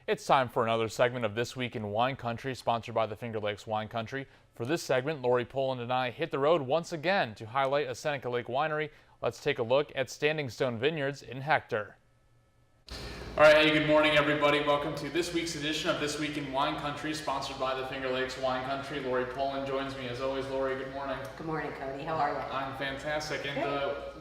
It's time for another segment of This Week in Wine Country, sponsored by the Finger Lakes Wine Country. For this segment, Lori Poland and I hit the road once again to highlight a Seneca Lake winery. Let's take a look at Standing Stone Vineyards in Hector. All right, hey, good morning, everybody. Welcome to this week's edition of This Week in Wine Country, sponsored by the Finger Lakes Wine Country. Lori Poland joins me as always. Lori, good morning. Good morning, Cody. How are you? I'm fantastic. And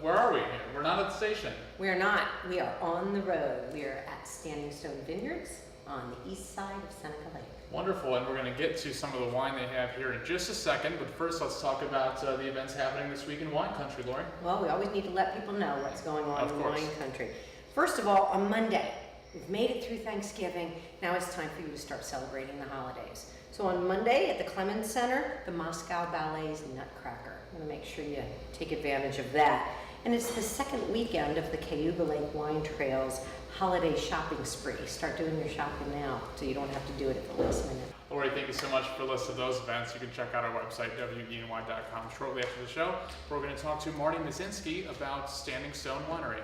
where are we here? We're not at the station. We are not. We are on the road. We are at Standing Stone Vineyards on the east side of Seneca Lake. Wonderful, and we're going to get to some of the wine they have here in just a second, but first let's talk about the events happening this week in Wine Country, Lori. Well, we always need to let people know what's going on in Wine Country. First of all, on Monday, we've made it through Thanksgiving. Now it's time for you to start celebrating the holidays. So on Monday at the Clemens Center, the Moscow Ballet's Nutcracker. I'm going to make sure you take advantage of that. And it's the second weekend of the Cayuga Lake Wine Trail's holiday shopping spree. Start doing your shopping now so you don't have to do it at the last minute. Lori, thank you so much for the list of those events. You can check out our website, WENY.com, shortly after the show. We're going to talk to Marty Mazinski about Standing Stone Winery.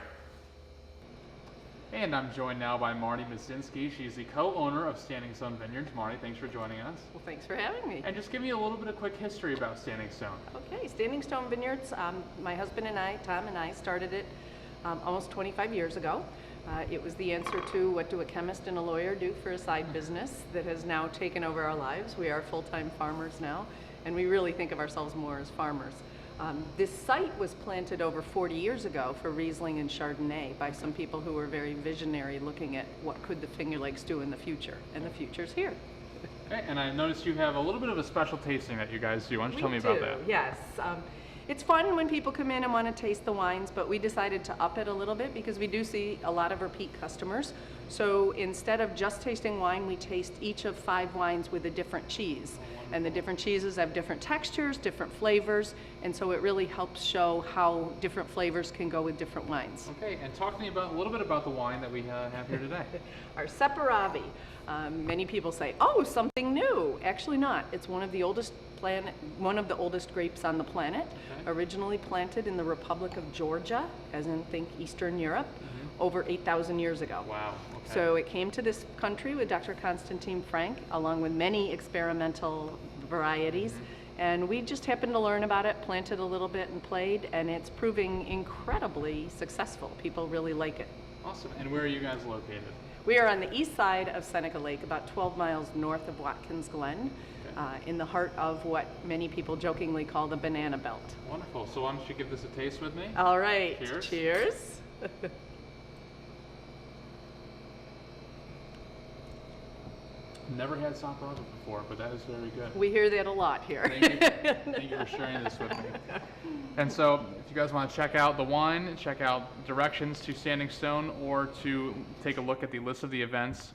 And I'm joined now by Marty Mazinski. She's the co-owner of Standing Stone Vineyards. Marty, thanks for joining us. Well, thanks for having me. And just give me a little bit of quick history about Standing Stone. Okay, Standing Stone Vineyards, my husband and I, Tom and I, started it almost 25 years ago. It was the answer to what do a chemist and a lawyer do for a side business that has now taken over our lives. We are full-time farmers now, and we really think of ourselves more as farmers. This site was planted over 40 years ago for Riesling and Chardonnay by some people who were very visionary, looking at what could the Finger Lakes do in the future, and the future's here. Okay, and I noticed you have a little bit of a special tasting that you guys do. Why don't you tell me about that? Yes. It's fun when people come in and want to taste the wines, but we decided to up it a little bit because we do see a lot of repeat customers. So instead of just tasting wine, we taste each of 5 wines with a different cheese. And the different cheeses have different textures, different flavors, and so it really helps show how different flavors can go with different wines. Okay, and talk to me about a little bit about the wine that we have here today. Our Separavi. Many people say, oh, something new. Actually not. It's one of the oldest grapes on the planet. Okay. Originally planted in the Republic of Georgia, as in think Eastern Europe, over 8,000 years ago. Wow. Okay. So it came to this country with Dr. Constantine Frank, along with many experimental varieties. And we just happened to learn about it, planted a little bit and played, and it's proving incredibly successful. People really like it. Awesome. And where are you guys located? We are on the east side of Seneca Lake, about 12 miles north of Watkins Glen, in the heart of what many people jokingly call the banana belt. Wonderful. So why don't you give this a taste with me? All right. Cheers. Cheers. Never had Saparaga before, but that is very good. We hear that a lot here. Thank you for sharing this with me. And so, if you guys want to check out the wine, check out directions to Standing Stone, or to take a look at the list of the events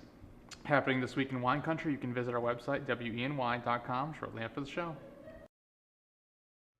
happening this week in Wine Country, you can visit our website, WENY.com, shortly after the show.